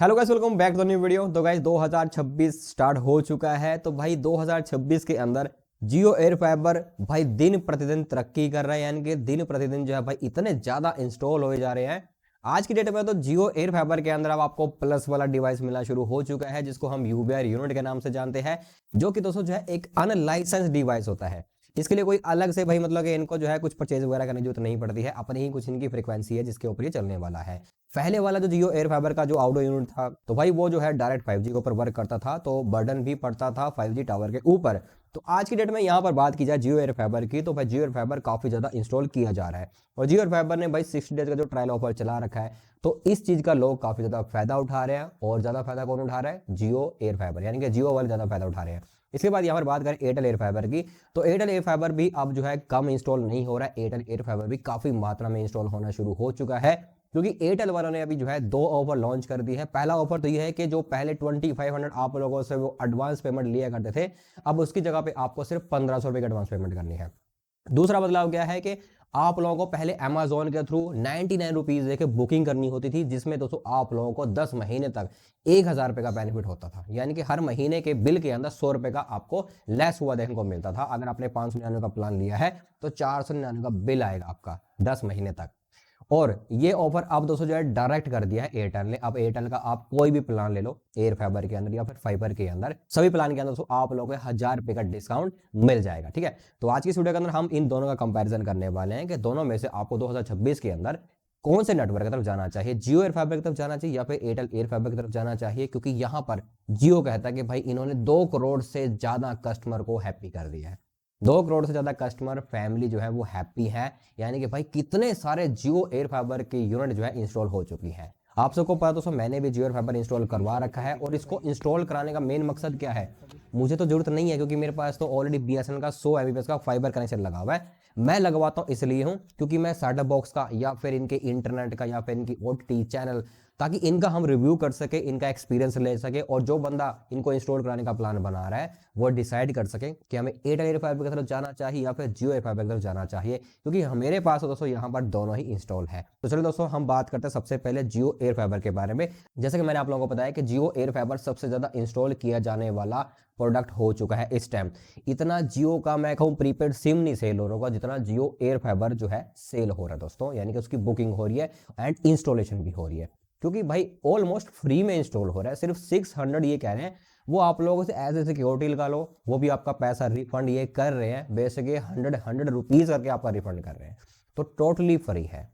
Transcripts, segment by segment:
Hello guys, welcome back to new video. तो guys 2026 start हो चुका है। तो भाई 2026 के अंदर जियो एयर फाइबर भाई दिन प्रतिदिन तरक्की कर रहा है, यानी कि दिन प्रतिदिन जो है भाई इतने ज्यादा इंस्टॉल हो जा रहे हैं। आज की डेट में तो जियो एयर फाइबर के अंदर अब आपको प्लस वाला डिवाइस मिलना शुरू हो चुका है, जिसको हम यूबीआर यूनिट के नाम से जानते हैं, जो कि दोस्तों जो है एक अनलाइसेंस डिवाइस होता है। इसके लिए कोई अलग से भाई मतलब कि इनको जो है कुछ परचेज वगैरह करने की जरूरत नहीं पड़ती है, अपनी ही कुछ इनकी फ्रीक्वेंसी है जिसके ऊपर ये चलने वाला है। पहले वाला जो जियो एयर फाइबर का जो आउटडोर यूनिट था, तो भाई वो जो है डायरेक्ट 5G के ऊपर वर्क करता था, तो बर्डन भी पड़ता था 5G टावर के ऊपर। तो आज की डेट में यहाँ पर बात की जाए जियो एयर फाइबर की, तो भाई जियो एयर फाइबर काफी ज्यादा इंस्टॉल किया जा रहा है। और जियो एयर फाइबर ने भाई 60 डेज का जो ट्रायल ऑफर चला रखा है, तो इस चीज का लोग काफी ज्यादा फायदा उठा रहे हैं। और ज्यादा फायदा कौन उठा रहा है? जियो एयर फाइबर, यानी कि जियो वाले ज्यादा फायदा उठा रहे हैं। इसके बाद यहाँ पर बात करें एयरटेल एयर फाइबर की, तो एयरटेल एयर फाइबर भी अब जो है कम इंस्टॉल नहीं हो रहा है। एयरटेल एयर फाइबर भी काफी मात्रा में इंस्टॉल होना शुरू हो चुका है, क्योंकि एयरटेल वालों ने अभी जो है दो ऑफर लॉन्च कर दी है। पहला ऑफर तो ये है कि जो पहले 2500 आप लोगों से वो एडवांस पेमेंट लिया करते थे, अब उसकी जगह पे आपको सिर्फ 1500 रुपए की एडवांस पेमेंट करनी है। दूसरा बदलाव क्या है कि आप लोगों को पहले अमेजोन के थ्रू 99 रुपीज देके बुकिंग करनी होती थी, जिसमें दोस्तों आप लोगों को 10 महीने तक 1000 रुपए का बेनिफिट होता था। यानी कि हर महीने के बिल के अंदर 100 रुपए का आपको लेस हुआ देखने को मिलता था। अगर आपने 599 का प्लान लिया है तो 499 का बिल आएगा आपका 10 महीने तक। और ये ऑफर अब दोस्तों जो है डायरेक्ट कर दिया है एयरटेल ने। अब एयरटेल का आप कोई भी प्लान ले लो एयर फाइबर के अंदर या फिर फाइबर के अंदर, सभी प्लान के अंदर दोस्तों आप लोगों को 1000 रुपए का डिस्काउंट मिल जाएगा। ठीक है, तो आज की इस वीडियो के अंदर हम इन दोनों का कंपैरिजन करने वाले हैं कि दोनों में से आपको 2026 के अंदर कौन से नेटवर्क की तरफ जाना चाहिए, जियो एयर फाइबर की तरफ जाना चाहिए या फिर एयरटेल एयर फाइबर की तरफ जाना चाहिए। क्योंकि यहां पर जियो कहता है कि भाई इन्होंने 2 करोड़ से ज्यादा कस्टमर को हैप्पी कर दिया है। 2 करोड़ से ज्यादा कस्टमर फैमिली जो है वो हैप्पी है, यानी कि भाई कितने सारे जियो एयर फाइबर के यूनिट जो है इंस्टॉल हो चुकी है। आप सबको पता दोस्तों, मैंने भी जियो एयर फाइबर इंस्टॉल करवा रखा है। और इसको इंस्टॉल कराने का मेन मकसद क्या है? मुझे तो जरूरत नहीं है, क्योंकि मेरे पास तो ऑलरेडी बीएसएनएल का 100 एमबीपीएस का फाइबर कनेक्शन लगा हुआ है। मैं लगवाता हूँ इसलिए हूँ क्योंकि मैं सेटअप बॉक्स का या फिर इनके इंटरनेट का या फिर इनकी ओटीटी चैनल, ताकि इनका हम रिव्यू कर सके, इनका एक्सपीरियंस ले सके, और जो बंदा इनको इंस्टॉल कराने का प्लान बना रहा है वो डिसाइड कर सके कि हमें एयरटेल एयर फाइबर की तरफ जाना चाहिए या फिर जियो एयर फाइबर की तरफ जाना चाहिए। क्योंकि मेरे पास दोस्तों यहाँ पर दोनों ही इंस्टॉल है। तो चलो दोस्तों हम बात करते हैं सबसे पहले जियो एयर फाइबर के बारे में। जैसे कि मैंने आप लोगों को बताया कि जियो एयर फाइबर सबसे ज्यादा इंस्टॉल किया जाने वाला प्रोडक्ट हो चुका है इस टाइम। इतना जियो का मैं कहूँ प्रीपेड सिम नहीं सेल हो रहा होगा जितना जियो एयर फाइबर जो है सेल हो रहा है दोस्तों, यानी कि उसकी बुकिंग हो रही है एंड इंस्टॉलेशन भी हो रही है। क्योंकि भाई ऑलमोस्ट फ्री में इंस्टॉल हो रहा है, सिर्फ 600 ये कह रहे हैं वो आप लोगों से एज ए सिक्योरिटी लगा लो, वो भी आपका पैसा रिफंड ये कर रहे हैं। बेसिक ये 100 रुपीज करके आपका रिफंड कर रहे हैं, तो टोटली फ्री है।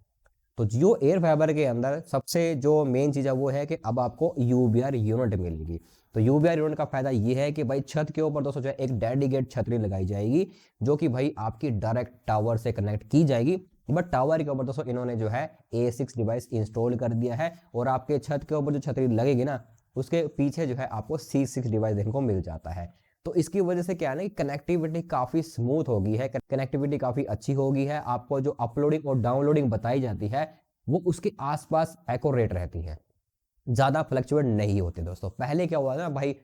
तो जियो एयर फाइबर के अंदर सबसे जो मेन चीज़ है वो है कि अब आपको यूबीआर यूनिट मिलेगी। तो यूबीआर यूनिट का फायदा ये है कि भाई छत के ऊपर दोस्तों जो है एक डेडिकेट छतरी लगाई जाएगी, जो कि भाई आपकी डायरेक्ट टावर से कनेक्ट की जाएगी। बट टावर के ऊपर दोस्तों इन्होंने जो है A6 डिवाइस इंस्टॉल कर दिया है, और आपके छत के ऊपर जो छतरी लगेगी ना, उसके पीछे जो है आपको C6 डिवाइस देखने को मिल जाता है। तो इसकी वजह से क्या है ना कि कनेक्टिविटी काफ़ी स्मूथ होगी है, कनेक्टिविटी काफ़ी अच्छी होगी है। आपको जो अपलोडिंग और डाउनलोडिंग बताई जाती है वो उसके आसपास एक्यूरेट रहती है, ज़्यादा फ्लक्चुएट नहीं होते दोस्तों। पहले क्या हुआ ना भाई,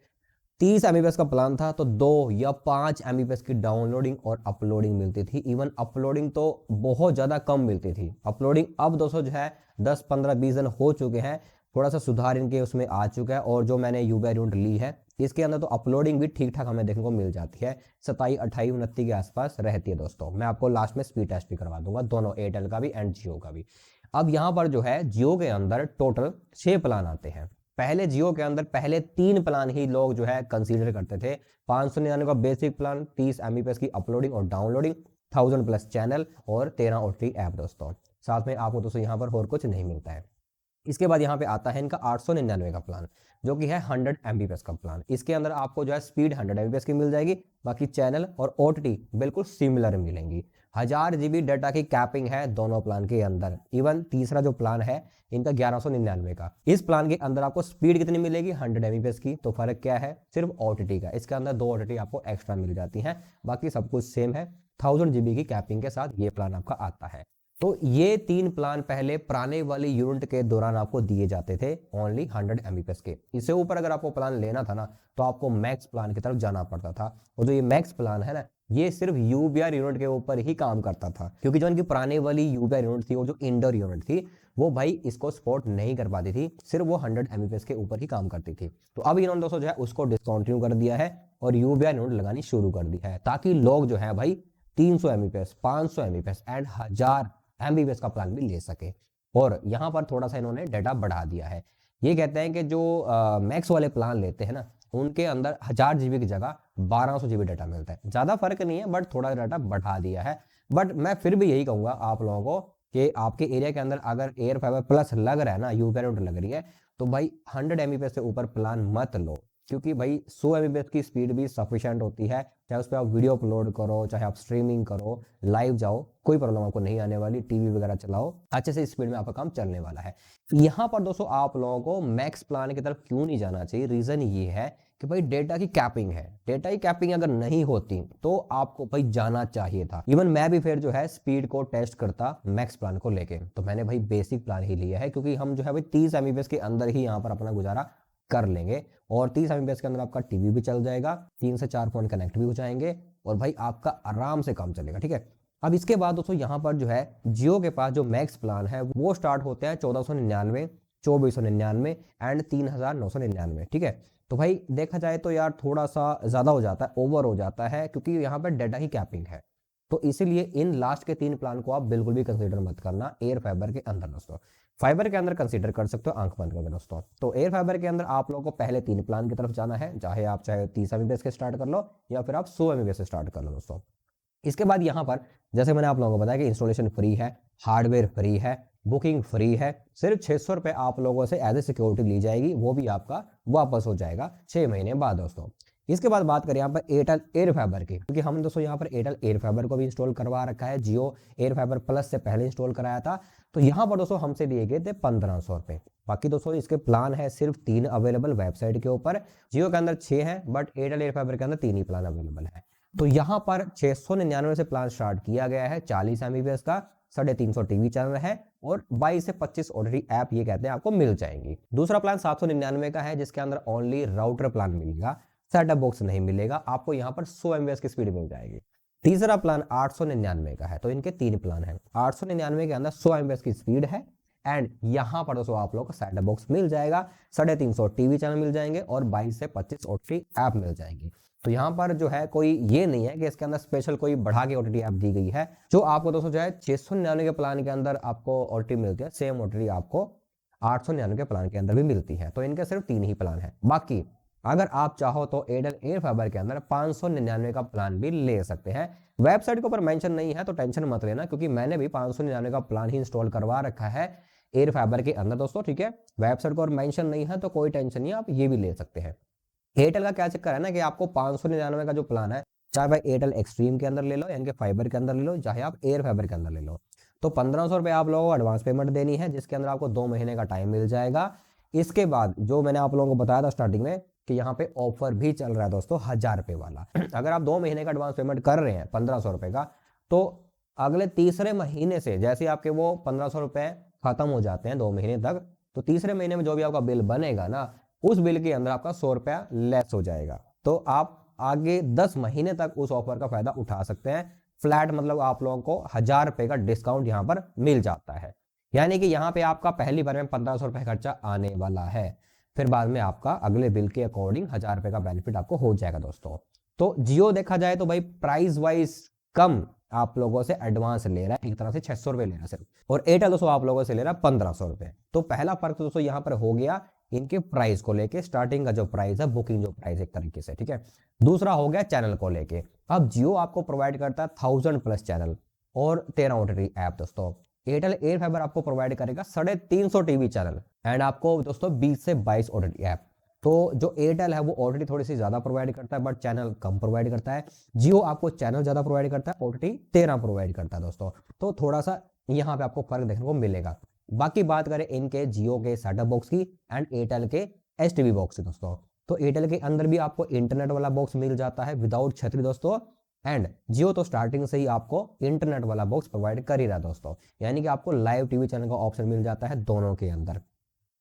30 एमबीपीएस का प्लान था तो 2 या 5 एमबीपीएस की डाउनलोडिंग और अपलोडिंग मिलती थी। इवन अपलोडिंग तो बहुत ज़्यादा कम मिलती थी। अपलोडिंग अब दोस्तों जो है 10 15 20 दिन हो चुके हैं, थोड़ा सा सुधार इनके उसमें आ चुका है। और जो मैंने यूबीआर यूनिट ली है इसके अंदर तो अपलोडिंग भी ठीक ठाक हमें देखने को मिल जाती है, 27 28 29 के आसपास रहती है दोस्तों। मैं आपको लास्ट में स्पीड टेस्ट भी करवा दूंगा, दोनों एयरटेल का भी एंड जियो का भी। अब यहाँ पर जो है जियो के अंदर टोटल 6 प्लान आते हैं। पहले जियो के अंदर पहले 3 प्लान ही लोग जो है कंसीडर करते थे। 599 का बेसिक प्लान, 30 एमबीपीएस की अपलोडिंग और डाउनलोडिंग, 1000 प्लस चैनल और 13 ओटीटी ऐप दोस्तों। साथ में आपको दोस्तों यहाँ पर और कुछ नहीं मिलता है। इसके बाद यहाँ पे आता है इनका 899 का प्लान, जो कि है 100 एमबीपीएस का प्लान। इसके अंदर आपको जो है स्पीड 100 एमबीपीएस की मिल जाएगी, बाकी चैनल और ओटीटी बिल्कुल सिमिलर मिलेंगी। 1000 जीबी डाटा की कैपिंग है दोनों प्लान के अंदर। इवन तीसरा जो प्लान है इनका 1199 का, इस प्लान के अंदर आपको स्पीड कितनी मिलेगी? 100 एमबीपीएस की। तो फर्क क्या है? सिर्फ ओटीटी का, इसके अंदर 2 ओटीटी आपको एक्स्ट्रा मिल जाती हैं, बाकी सब कुछ सेम है। 1000 जीबी की कैपिंग के साथ ये प्लान आपका आता है। तो ये 3 प्लान पहले पुराने वाली यूनिट के दौरान आपको दिए जाते थे ओनली 100 एमबीपीएस के। इससे ऊपर अगर आपको प्लान लेना था ना तो आपको मैक्स प्लान की तरफ जाना पड़ता था। और जो ये मैक्स प्लान है ना, ये सिर्फ यूबीआर यूनिट के ऊपर ही काम करता था, क्योंकि जो इनकी पुराने वाली यूबीआर यूनिट थी वो जो इंडोर यूनिट थी वो भाई इसको सपोर्ट नहीं कर पाती थी, सिर्फ वो 100 Mbps के ऊपर ही काम करती थी। तो अब इन्होंने दोस्तों जो है उसको डिसकंटिन्यू कर दिया है और यूबीआई नोट लगानी शुरू कर दी है, ताकि लोग जो है भाई 300 Mbps, 500 Mbps एंड 1000 Mbps का प्लान भी ले सके। और यहाँ पर थोड़ा सा इन्होंने डाटा बढ़ा दिया है। ये कहते हैं कि जो मैक्स वाले प्लान लेते हैं ना, उनके अंदर 1000 GB की जगह 1200 GB डाटा मिलता है। ज़्यादा फर्क नहीं है, बट थोड़ा डाटा बढ़ा दिया है। बट मैं फिर भी यही कहूँगा आप लोगों को कि आपके एरिया के अंदर अगर एयर फाइबर प्लस लग रहा है ना, यूबीआई नोट लग रही है, तो भाई 100 Mbps से ऊपर प्लान मत लो, क्योंकि भाई 100 Mbps की स्पीड भी सफिशिएंट होती है। चाहे उस पर आप वीडियो अपलोड करो, चाहे आप स्ट्रीमिंग करो, लाइव जाओ, कोई प्रॉब्लम आपको नहीं आने वाली। टीवी वगैरह चलाओ, अच्छे से स्पीड में आपका काम चलने वाला है। यहाँ पर दोस्तों आप लोगों को मैक्स प्लान की तरफ क्यों नहीं जाना चाहिए, रीजन ये है कि भाई डेटा की कैपिंग है। डेटा की कैपिंग अगर नहीं होती तो आपको भाई जाना चाहिए था। इवन मैं भी फिर जो है स्पीड को टेस्ट करता मैक्स प्लान को लेके, तो मैंने भाई बेसिक प्लान ही लिया है, क्योंकि हम जो है भाई 30 Mbps के अंदर ही यहाँ पर अपना गुजारा कर लेंगे। और 30 Mbps के अंदर आपका टीवी भी चल जाएगा, 3 से 4 फोन कनेक्ट भी हो जाएंगे और भाई आपका आराम से काम चलेगा, ठीक है। अब इसके बाद दोस्तों यहाँ पर जो है जियो के पास जो मैक्स प्लान है वो स्टार्ट होते हैं 1499, 2499 एंड 3999, ठीक है। तो भाई देखा जाए तो यार थोड़ा सा ज़्यादा हो जाता है, ओवर हो जाता है, क्योंकि यहाँ पर डाटा ही कैपिंग है। तो इसीलिए इन लास्ट के 3 प्लान को आप बिल्कुल भी कंसीडर मत करना एयर फाइबर के अंदर दोस्तों। फाइबर के अंदर कंसीडर कर सकते हो आंख बंद करके दोस्तों। तो एयर फाइबर के अंदर आप लोगों को पहले 3 प्लान की तरफ जाना है, चाहे 30 Mbps के स्टार्ट कर लो या फिर आप 100 Mbps से स्टार्ट कर लो दोस्तों। इसके बाद यहाँ पर जैसे मैंने आप लोगों को बताया कि इंस्टॉलेशन फ्री है, हार्डवेयर फ्री है, बुकिंग फ्री है। सिर्फ 600 रुपये आप लोगों से एज ए सिक्योरिटी ली जाएगी, वो भी आपका वापस हो जाएगा 6 महीने बाद दोस्तों। इसके बाद बात करें यहाँ पर एयरटेल एयर फाइबर की, क्योंकि हमने दोस्तों यहाँ पर एयरटेल एयर फाइबर को भी इंस्टॉल करवा रखा है, जियो एयर फाइबर प्लस से पहले इंस्टॉल कराया था। तो यहाँ पर दोस्तों हमसे लिए गए थे 1500 रुपये। बाकी दोस्तों इसके प्लान है सिर्फ 3 अवेलेबल वेबसाइट के ऊपर। जियो के अंदर 6 हैं, बट एयरटेल एयर फाइबर के अंदर 3 ही प्लान अवेलेबल है। तो यहाँ पर 699 से प्लान स्टार्ट किया गया है, 40 Mbps का, 350 टीवी चैनल है और 22 से 25 ओटीटी ऐप ये कहते हैं आपको मिल जाएंगी। दूसरा प्लान 799 का है, जिसके अंदर ओनली राउटर प्लान मिलेगा, सेटअप बॉक्स नहीं मिलेगा, आपको यहाँ पर 100 Mbps की स्पीड मिल जाएगी। तीसरा प्लान 899 का है, तो इनके 3 प्लान है। 899 के अंदर 100 Mbps की स्पीड है एंड यहाँ पर दोस्तों आप लोगों को सेटअप बॉक्स मिल जाएगा, 350 टीवी चैनल मिल जाएंगे और 22 से 25 ओटीटी ऐप मिल जाएंगी। तो यहाँ पर जो है कोई ये नहीं है कि इसके अंदर स्पेशल कोई बढ़ा के ओटीटी ऐप दी गई है। जो आपको दोस्तों जो है 699 के प्लान के अंदर आपको ओटीटी मिलती है, सेम ओटीटी आपको 899 के प्लान के अंदर भी मिलती है। तो इनके सिर्फ 3 ही प्लान है। बाकी अगर आप चाहो तो एयरटेल एयर फाइबर के अंदर 599 का प्लान भी ले सकते हैं। वेबसाइट के ऊपर मेंशन नहीं है तो टेंशन मत लेना, क्योंकि मैंने भी 599 का प्लान ही इंस्टॉल करवा रखा है एयर फाइबर के अंदर दोस्तों, ठीक है। वेबसाइट पर मेंशन नहीं है तो कोई टेंशन नहीं है, आप ये भी ले सकते हैं। एयरटेल का क्या चक्कर है ना कि आपको 599 का जो प्लान है, चाहे भाई एयरटेल एक्सट्रीम के अंदर ले लो, यानी कि फाइबर के अंदर ले लो, चाहे आप एयर फाइबर के अंदर ले लो, तो 1500 रुपये आप लोगों को एडवांस पेमेंट देनी है, जिसके अंदर आपको 2 महीने का टाइम मिल जाएगा। इसके बाद जो मैंने आप लोगों को बताया था स्टार्टिंग में कि यहाँ पे ऑफर भी चल रहा है दोस्तों 1000 रुपये वाला। अगर आप 2 महीने का एडवांस पेमेंट कर रहे हैं 1500 रुपये का, तो अगले तीसरे महीने से जैसे आपके वो 1500 रुपये खत्म हो जाते हैं 2 महीने तक, तो तीसरे महीने में जो भी आपका बिल बनेगा ना, उस बिल के अंदर आपका 100 रुपया लेस हो जाएगा। तो आप आगे 10 महीने तक उस ऑफर का फायदा उठा सकते हैं। फ्लैट मतलब आप लोगों को 1000 रुपये का डिस्काउंट यहाँ पर मिल जाता है, यानी कि यहाँ पे आपका पहली बार में 1500 रुपये खर्चा आने वाला है, फिर बाद में आपका अगले बिल के अकॉर्डिंग 1000 रुपये का बेनिफिट आपको हो जाएगा दोस्तों। तो जियो देखा जाए तो भाई प्राइस वाइज कम आप लोगों से एडवांस ले रहा है, एक तरह से 600 रुपये ले रहा है सिर्फ, और एयरटेल दोस्तों आप लोगों से ले रहा है 1500 रुपये। तो पहला फर्क तो दोस्तों यहाँ पर हो गया इनके प्राइस को लेके, स्टार्टिंग का जो प्राइस है, बुकिंग जो प्राइस एक तरीके से, ठीक है। दूसरा हो गया चैनल को लेके। अब जियो आपको प्रोवाइड करता है 1000+ चैनल और 13 ओटीटी ऐप दोस्तों। एयरटेल एयर फाइबर आपको प्रोवाइड करेगा 350 टीवी चैनल एंड आपको दोस्तों 20 से 22 ओटीटी ऐप। तो जो एयरटेल है वो ओटीटी थोड़ी सी ज्यादा प्रोवाइड करता है, बट चैनल कम प्रोवाइड करता है। जियो आपको चैनल ज्यादा प्रोवाइड करता है, ओटीटी 13 प्रोवाइड करता है दोस्तों। तो थोड़ा सा यहाँ पे आपको फर्क देखने को मिलेगा। बाकी बात करें इनके जियो के सेटअप बॉक्स की एंड एयरटेल के एचटीवी बॉक्स की दोस्तों, तो एयरटेल के अंदर भी आपको इंटरनेट वाला बॉक्स मिल जाता है विदाउट छतरी दोस्तों, एंड जियो तो स्टार्टिंग से ही आपको इंटरनेट वाला बॉक्स प्रोवाइड कर ही रहा है दोस्तों, यानी कि आपको लाइव टीवी चैनल का ऑप्शन मिल जाता है दोनों के अंदर।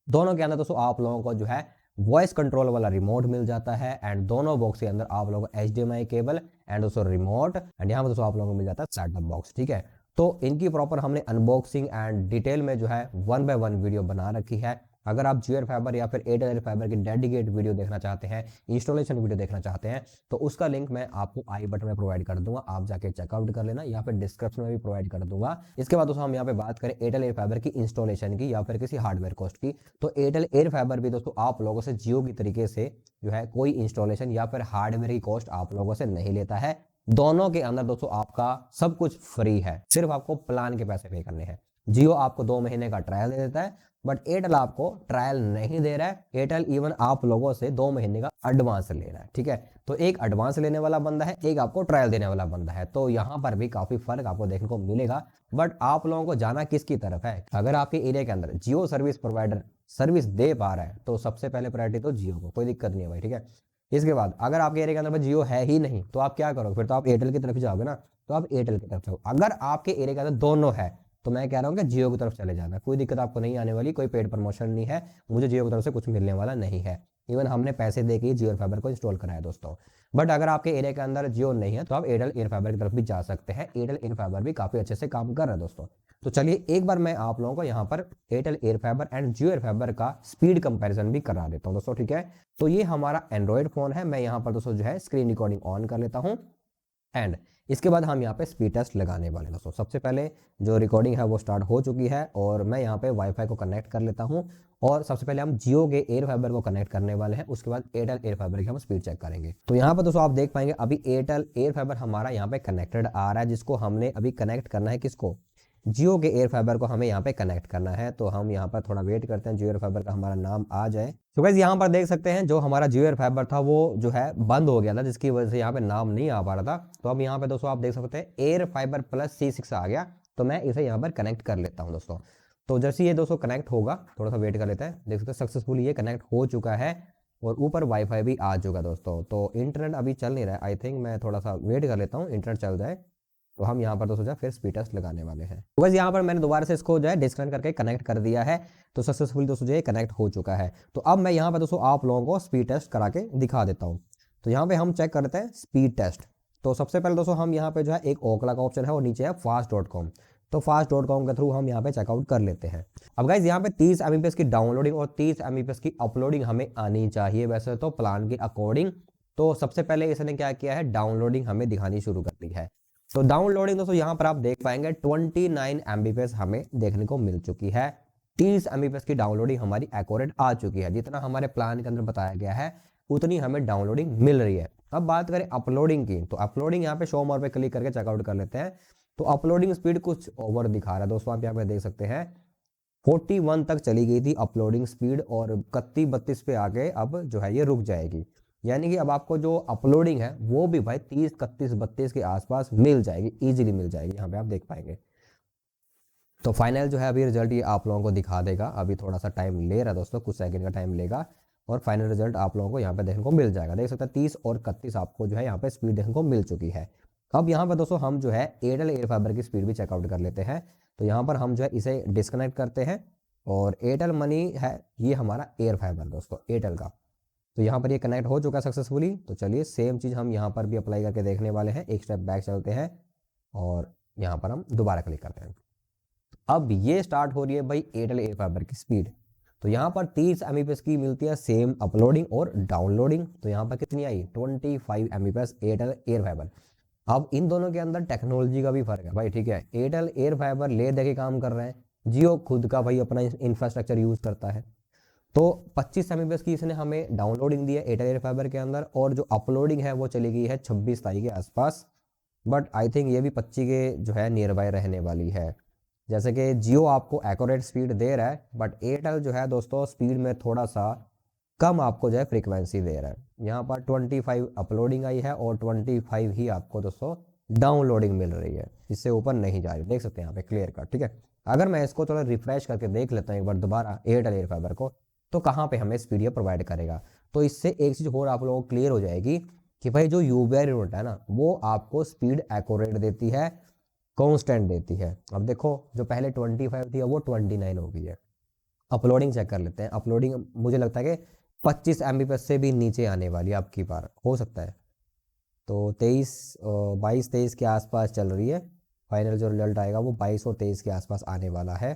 दोनों के अंदर दोस्तों आप लोगों को जो है वॉइस कंट्रोल वाला रिमोट मिल जाता है एंड दोनों बॉक्स के अंदर आप लोगों को HDMI केबल एंड दोस्तों रिमोट एंड यहाँ पर दोस्तों आप लोगों को मिल जाता है सेटअप बॉक्स, ठीक है। तो इनकी प्रॉपर हमने अनबॉक्सिंग एंड डिटेल में जो है 1 बाय 1 वीडियो बना रखी है। अगर आप जियो एयरफाइबर या फिर एयरटेल एयरफाइबर की डेडिकेट वीडियो देखना चाहते हैं, इंस्टॉलेशन वीडियो देखना चाहते हैं, तो उसका लिंक मैं आपको आई बटन में प्रोवाइड कर दूंगा, आप जाके चेकआउट कर लेना, या फिर डिस्क्रिप्शन में भी प्रोवाइड कर दूंगा। इसके बाद दोस्तों हम यहाँ पे बात करें एयरटेल एयरफाइबर की इंस्टॉलेशन की या फिर किसी हार्डवेयर कॉस्ट की, तो एयरटेल एयरफाइबर भी दोस्तों आप लोगों से जियो की तरीके से जो है कोई इंस्टॉलेशन या फिर हार्डवेयर की कॉस्ट आप लोगों से नहीं लेता है। दोनों के अंदर दोस्तों आपका सब कुछ फ्री है, सिर्फ आपको प्लान के पैसे पे करने हैं। जियो आपको 2 महीने का ट्रायल दे देता है, बट एयरटेल आपको ट्रायल नहीं दे रहा है। एयरटेल इवन आप लोगों से 2 महीने का एडवांस ले रहा है, ठीक है। तो एक एडवांस लेने वाला बंदा है, एक आपको ट्रायल देने वाला बंदा है, तो यहाँ पर भी काफी फर्क आपको देखने को मिलेगा। बट आप लोगों को जाना किसकी तरफ है? अगर आपके एरिया के अंदर जियो सर्विस प्रोवाइडर सर्विस दे पा रहा है तो सबसे पहले प्रायोरिटी तो जियो को, कोई दिक्कत नहीं है भाई, ठीक है। इसके बाद अगर आपके एरिया के अंदर जियो है ही नहीं तो आप क्या करोगे? फिर तो आप एयरटेल की तरफ जाओगे ना, तो आप एयरटेल की तरफ जाओ। अगर आपके एरिया के अंदर दोनों है तो मैं कह रहा हूँ कि जियो की तरफ चले जाना, कोई दिक्कत आपको नहीं आने वाली, कोई पेड प्रमोशन नहीं है, मुझे जियो की तरफ से कुछ मिलने वाला नहीं है। इवन हमने पैसे दे के जियो एयरफाइबर को इंस्टॉल कराया दोस्तों। बट अगर आपके एरिया के अंदर जियो नहीं है तो आप एयरटेल एयरफाइबर की तरफ भी जा सकते हैं। एयरटेल एयरफाइबर भी काफी अच्छे से काम कर रहा है दोस्तों। तो चलिए एक बार मैं आप लोगों को यहाँ पर Airtel AirFiber and Jio AirFiber का स्पीड कंपैरिजन भी करा देता हूँ दोस्तों, ठीक है। तो ये हमारा एंड्रॉइड फोन है, मैं यहाँ पर दोस्तों जो है स्क्रीन रिकॉर्डिंग ऑन कर लेता हूँ एंड इसके बाद हम यहाँ पे स्पीड टेस्ट लगाने वाले हैं दोस्तों। सबसे पहले जो रिकॉर्डिंग है वो स्टार्ट हो चुकी है और मैं यहाँ पे वाईफाई को कनेक्ट कर लेता हूँ और सबसे पहले हम जियो के एयरफाइबर को कनेक्ट करने वाले हैं, उसके बाद एयरटेल एयरफाइबर की हम स्पीड चेक करेंगे। तो यहाँ पर दोस्तों आप देख पाएंगे अभी एयरटेल एयरफाइबर हमारा यहाँ पे कनेक्टेड आ रहा है, जिसको हमने अभी कनेक्ट करना है किसको? जियो के एयरफाइबर को हमें यहाँ पे कनेक्ट करना है। तो हम यहाँ पर थोड़ा वेट करते हैं जियो एयरफाइबर का हमारा नाम आ जाए। तो गाइस यहाँ पर देख सकते हैं जो हमारा जियो एयरफाइबर था वो जो है बंद हो गया था, जिसकी वजह से यहाँ पे नाम नहीं आ पा रहा था। तो अब यहाँ पे दोस्तों आप देख सकते हैं एयरफाइबर प्लस C6 आ गया, तो मैं इसे यहाँ पर कनेक्ट कर लेता हूँ दोस्तों। तो जैसे ये दोस्तों कनेक्ट होगा, थोड़ा सा वेट कर लेते हैं, देख सकते हैं सक्सेसफुली ये कनेक्ट हो चुका है और ऊपर वाईफाई भी आ चुका है दोस्तों। तो इंटरनेट अभी चल नहीं रहा है, आई थिंक मैं थोड़ा सा वेट कर लेता हूँ इंटरनेट चल जाए, तो हम यहाँ पर दोस्तों जो है फिर स्पीड टेस्ट लगाने वाले हैं। तो बस यहाँ पर मैंने दोबारा से इसको जो है डिस्कनेक्ट करके कनेक्ट कर दिया है, तो सक्सेसफुली दोस्तों जो है कनेक्ट हो चुका है। तो अब मैं यहाँ पर दोस्तों आप लोगों को स्पीड टेस्ट करा के दिखा देता हूँ। तो यहाँ पे हम चेक करते हैं स्पीड टेस्ट। तो सबसे पहले दोस्तों हम यहाँ पे जो है एक ओकला का ऑप्शन है और नीचे है fast.com, तो fast.com के थ्रू हम यहाँ पे चेकआउट कर लेते हैं। अब गाइज यहाँ पे 30 Mbps की डाउनलोडिंग और 30 Mbps की अपलोडिंग हमें आनी चाहिए वैसे तो प्लान के अकॉर्डिंग। तो सबसे पहले इसने क्या किया है, डाउनलोडिंग हमें दिखानी शुरू कर दी है। तो डाउनलोडिंग दोस्तों यहाँ पर आप देख पाएंगे 29 Mbps हमें देखने को मिल चुकी है। 30 Mbps की डाउनलोडिंग हमारी एक्यूरेट आ चुकी है, जितना हमारे प्लान के अंदर बताया गया है उतनी हमें डाउनलोडिंग मिल रही है। अब बात करें अपलोडिंग की, तो अपलोडिंग यहाँ पे शो मोर पे क्लिक करके चेकआउट कर लेते हैं। तो अपलोडिंग स्पीड कुछ ओवर दिखा रहा है दोस्तों, आप यहाँ पे देख सकते हैं 41 तक चली गई थी अपलोडिंग स्पीड और 31-32 पे आके अब जो है ये रुक जाएगी। यानी कि अब आपको जो अपलोडिंग है वो भी भाई 30, 31, 32 के आसपास मिल जाएगी, इजीली मिल जाएगी, यहाँ पे आप देख पाएंगे। तो फाइनल जो है अभी रिजल्ट ये आप लोगों को दिखा देगा, अभी थोड़ा सा टाइम ले रहा है दोस्तों, कुछ सेकंड का टाइम लेगा और फाइनल रिजल्ट आप लोगों को यहाँ पे देखने को मिल जाएगा। देख सकते हैं 30 और 31 आपको जो है यहाँ पे स्पीड देखने को मिल चुकी है। अब यहाँ पर दोस्तों हम जो है एयरटेल एयरफाइबर की स्पीड भी चेकआउट कर लेते हैं। तो यहाँ पर हम जो है इसे डिस्कनेक्ट करते हैं और एयरटेल मनी है ये हमारा एयरफाइबर दोस्तों एयरटेल का। तो यहाँ पर ये कनेक्ट हो चुका है सक्सेसफुली। तो चलिए सेम चीज़ हम यहाँ पर भी अप्लाई करके देखने वाले हैं। एक स्टेप बैक चलते हैं और यहाँ पर हम दोबारा क्लिक करते हैं। अब ये स्टार्ट हो रही है भाई एयरटेल एयरफाइबर की स्पीड। तो यहाँ पर 30 Mbps की मिलती है सेम अपलोडिंग और डाउनलोडिंग। तो यहाँ पर कितनी आई 25 Mbps एयरटेल एयरफाइबर। अब इन दोनों के अंदर टेक्नोलॉजी का भी फर्क है भाई, ठीक है। एयरटेल एयरफाइबर ले दे के काम कर रहे हैं, जियो खुद का भाई अपना इंफ्रास्ट्रक्चर यूज़ करता है। तो 25 Mbps की इसने हमें डाउनलोडिंग दी है एयरटेल एयरफाइबर के अंदर और जो अपलोडिंग है वो चली गई है 26 तारीख के आसपास। बट आई थिंक ये भी 25 के जो है नियर बाय रहने वाली है। जैसे कि जियो आपको एक्यूरेट स्पीड दे रहा है, बट एयरटेल जो है दोस्तों स्पीड में थोड़ा सा कम आपको जो है फ्रीक्वेंसी दे रहा है। यहाँ पर 25 अपलोडिंग आई है और 25 ही आपको दोस्तों डाउनलोडिंग मिल रही है, इससे ऊपर नहीं जा रही, देख सकते हैं यहाँ पे क्लियर कट, ठीक है। अगर मैं इसको थोड़ा रिफ्रेश करके देख लेता हूँ एक बार दोबारा एयरटेल एयरफाइबर को, तो कहाँ पे हमें स्पीड ये प्रोवाइड करेगा। तो इससे एक चीज़ और आप लोगों को क्लियर हो जाएगी कि भाई जो यूबीआई यूनिट है ना वो आपको स्पीड एक्यूरेट देती है, कांस्टेंट देती है। अब देखो जो पहले 25 थी अब वो 29 हो गई है। अपलोडिंग चेक कर लेते हैं। अपलोडिंग मुझे लगता है कि 25 Mbps से भी नीचे आने वाली है अब की बार, हो सकता है। तो 22-23 के आसपास चल रही है फाइनल जो रिजल्ट आएगा वो 22 और 23 के आसपास आने वाला है।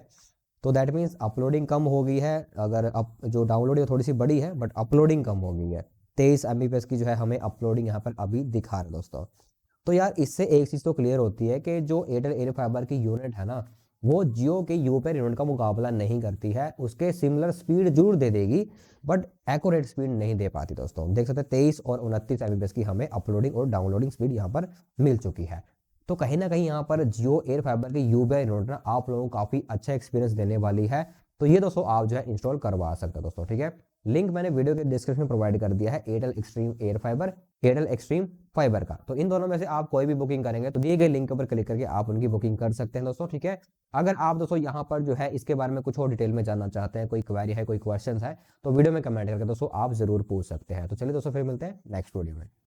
तो दैट मीन्स अपलोडिंग कम हो गई है, अगर अब जो डाउनलोडिंग थोड़ी सी बड़ी है बट अपलोडिंग कम हो गई है। 23 MB की जो है हमें अपलोडिंग यहाँ पर अभी दिखा रहा है दोस्तों। तो यार इससे एक चीज़ तो क्लियर होती है कि जो एयरटेल एयर फाइबर की यूनिट है ना, वो जियो के यूपेर यूनिट का मुकाबला नहीं करती है। उसके सिमिलर स्पीड जरूर दे देगी बट एक्यूरेट स्पीड नहीं दे पाती दोस्तों। देख सकते हैं 23 और 29 MB की हमें अपलोडिंग और डाउनलोडिंग स्पीड यहाँ पर मिल चुकी है। तो कहीं ना कहीं यहाँ पर जियो एयर फाइबर की यूपेर यूनिट ना आप लोगों को काफ़ी अच्छा एक्सपीरियंस देने वाली है। तो ये दोस्तों आप जो है इंस्टॉल करवा सकते हो दोस्तों, ठीक है। लिंक मैंने वीडियो के डिस्क्रिप्शन में प्रोवाइड कर दिया है, Airtel extreme air fibre, Airtel extreme fibre का। तो इन दोनों में से आप कोई भी बुकिंग करेंगे तो दिए गए लिंक पर क्लिक करके आप उनकी बुकिंग कर सकते हैं दोस्तों, ठीक है। अगर आप दोस्तों यहाँ पर जो है इसके बारे में कुछ और डिटेल में जानना चाहते हैं, कोई क्वेरी है, कोई क्वेश्चन है, तो वीडियो में कमेंट करके दोस्तों आप जरूर पूछ सकते हैं। तो चलिए दोस्तों फिर मिलते हैं नेक्स्ट वीडियो में।